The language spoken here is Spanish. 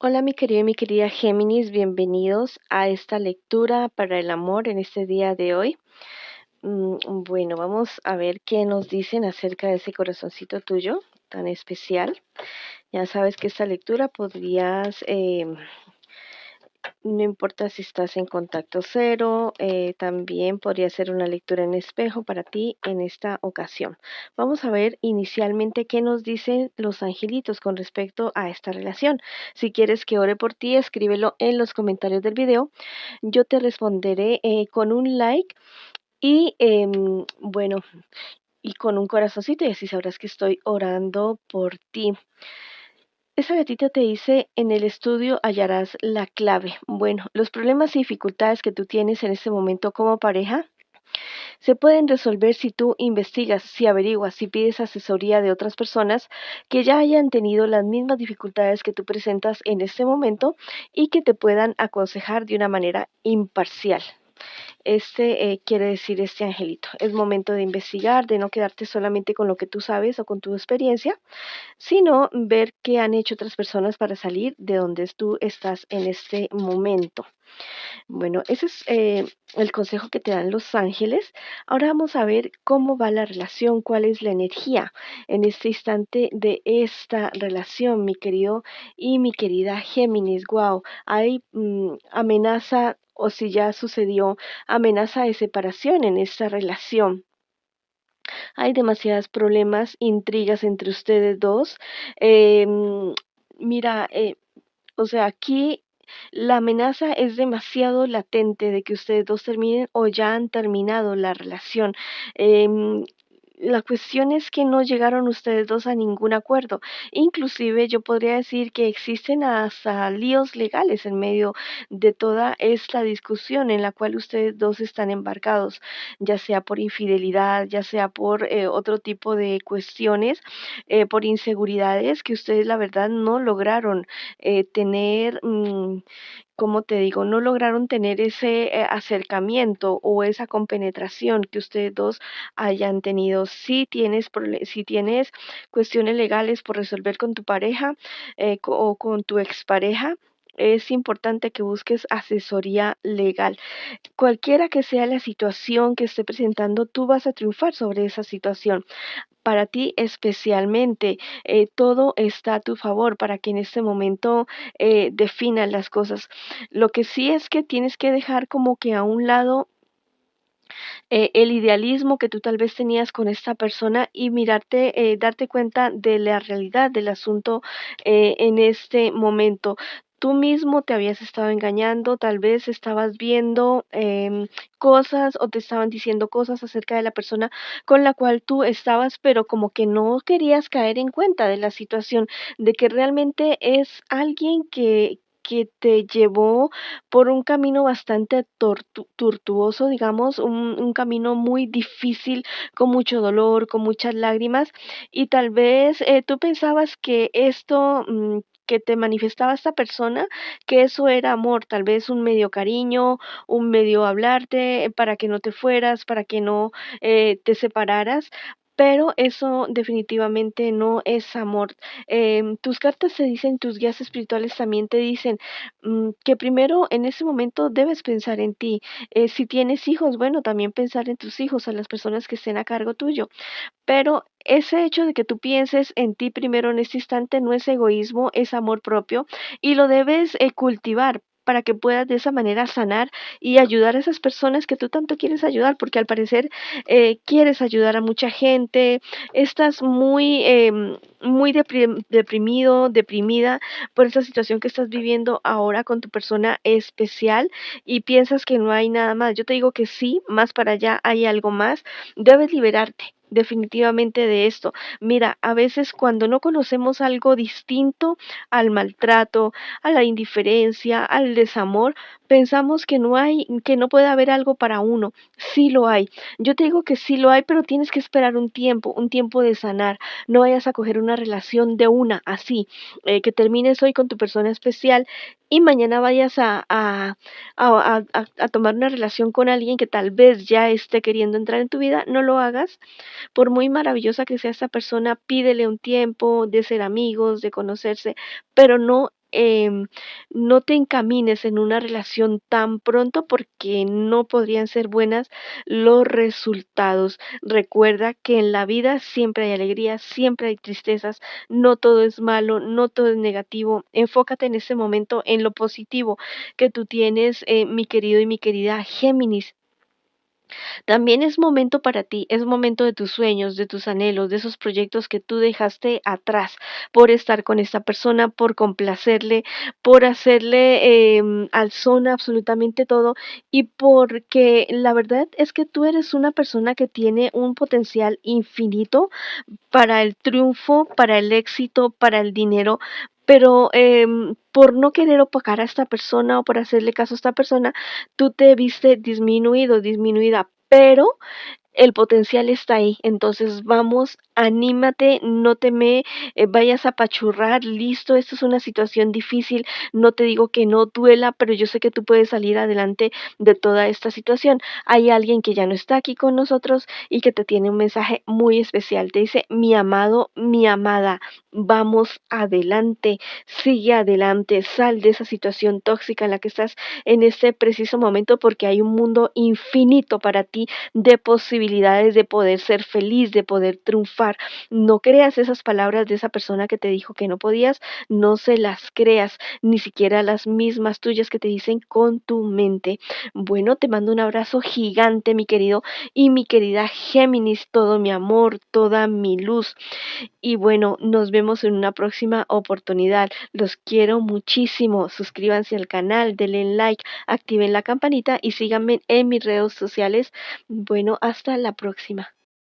Hola mi querido y mi querida Géminis, bienvenidos a esta lectura para el amor en este día de hoy. Bueno, vamos a ver qué nos dicen acerca de ese corazoncito tuyo tan especial. Ya sabes que esta lectura podrías, no importa si estás en contacto cero, también podría ser una lectura en espejo para ti en esta ocasión. Vamos a ver inicialmente qué nos dicen los angelitos con respecto a esta relación. Si quieres que ore por ti, escríbelo en los comentarios del video. Yo te responderé con un like y bueno, y con un corazoncito y así sabrás que estoy orando por ti. Esa gatita te dice, en el estudio hallarás la clave. Bueno, los problemas y dificultades que tú tienes en este momento como pareja se pueden resolver si tú investigas, si averiguas, si pides asesoría de otras personas que ya hayan tenido las mismas dificultades que tú presentas en este momento y que te puedan aconsejar de una manera imparcial. Quiere decir este angelito. Es momento de investigar, de no quedarte solamente con lo que tú sabes o con tu experiencia, sino ver qué han hecho otras personas para salir de donde tú estás en este momento. Bueno, ese es el consejo que te dan los ángeles. Ahora vamos a ver cómo va la relación, cuál es la energía en este instante de esta relación, mi querido y mi querida Géminis. Wow, hay amenaza o si ya sucedió amenaza de separación en esta relación. Hay demasiados problemas, intrigas entre ustedes dos. Mira, o sea, aquí la amenaza es demasiado latente de que ustedes dos terminen o ya han terminado la relación. Em, la cuestión es que no llegaron ustedes dos a ningún acuerdo. Inclusive yo podría decir que existen hasta líos legales en medio de toda esta discusión en la cual ustedes dos están embarcados, ya sea por infidelidad, ya sea por otro tipo de cuestiones, por inseguridades que ustedes la verdad no lograron tener, como te digo, no lograron tener ese acercamiento o esa compenetración que ustedes dos hayan tenido. Si tienes cuestiones legales por resolver con tu pareja o con tu expareja, es importante que busques asesoría legal. Cualquiera que sea la situación que esté presentando, tú vas a triunfar sobre esa situación. Para ti especialmente, todo está a tu favor para que en este momento definas las cosas. Lo que sí es que tienes que dejar como que a un lado el idealismo que tú tal vez tenías con esta persona y mirarte, darte cuenta de la realidad del asunto en este momento. Tú mismo te habías estado engañando, tal vez estabas viendo cosas o te estaban diciendo cosas acerca de la persona con la cual tú estabas, pero como que no querías caer en cuenta de la situación, de que realmente es alguien que te llevó por un camino bastante tortuoso, digamos, un camino muy difícil, con mucho dolor, con muchas lágrimas, y tal vez tú pensabas que esto que te manifestaba esta persona, que eso era amor, tal vez un medio cariño, un medio hablarte para que no te fueras, para que no te separaras. Pero eso definitivamente no es amor. Tus cartas te dicen, tus guías espirituales también te dicen que primero en ese momento debes pensar en ti. Si tienes hijos, bueno, también pensar en tus hijos, a las personas que estén a cargo tuyo. Pero ese hecho de que tú pienses en ti primero en este instante no es egoísmo, es amor propio y lo debes cultivar para que puedas de esa manera sanar y ayudar a esas personas que tú tanto quieres ayudar, porque al parecer quieres ayudar a mucha gente, estás muy deprimido, deprimida por esa situación que estás viviendo ahora con tu persona especial y piensas que no hay nada más. Yo te digo que sí, más para allá hay algo más. Debes liberarte definitivamente de esto. Mira, a veces cuando no conocemos algo distinto al maltrato, a la indiferencia, al desamor, pensamos que no hay, que no puede haber algo para uno. Sí lo hay. Yo te digo que sí lo hay, pero tienes que esperar un tiempo de sanar. No vayas a coger una relación de una así, que termines hoy con tu persona especial y mañana vayas a tomar una relación con alguien que tal vez ya esté queriendo entrar en tu vida. No lo hagas por muy maravillosa que sea esa persona, pídele un tiempo de ser amigos, de conocerse, pero no no te encamines en una relación tan pronto porque no podrían ser buenas los resultados. Recuerda que en la vida siempre hay alegría, siempre hay tristezas, no todo es malo, no todo es negativo. Enfócate en ese momento en lo positivo que tú tienes, mi querido y mi querida Géminis. También es momento para ti, es momento de tus sueños, de tus anhelos, de esos proyectos que tú dejaste atrás por estar con esta persona, por complacerle, por hacerle al son absolutamente todo y porque la verdad es que tú eres una persona que tiene un potencial infinito para el triunfo, para el éxito, para el dinero, pero por no querer opacar a esta persona o por hacerle caso a esta persona, tú te viste disminuido, disminuida, pero el potencial está ahí. Entonces, vamos, anímate, no te me vayas a apachurrar, listo, esto es una situación difícil, no te digo que no duela, pero yo sé que tú puedes salir adelante de toda esta situación. Hay alguien que ya no está aquí con nosotros y que te tiene un mensaje muy especial. Te dice, mi amado, mi amada, vamos adelante, sigue adelante, sal de esa situación tóxica en la que estás en este preciso momento porque hay un mundo infinito para ti de posibilidades de poder ser feliz, de poder triunfar. No creas esas palabras de esa persona que te dijo que no podías, no se las creas, ni siquiera las mismas tuyas que te dicen con tu mente. Bueno, te mando un abrazo gigante, mi querido y mi querida Géminis, todo mi amor, toda mi luz. Y bueno, nos vemos en una próxima oportunidad. Los quiero muchísimo. Suscríbanse al canal, denle like, activen la campanita y síganme en mis redes sociales. Bueno, hasta la próxima.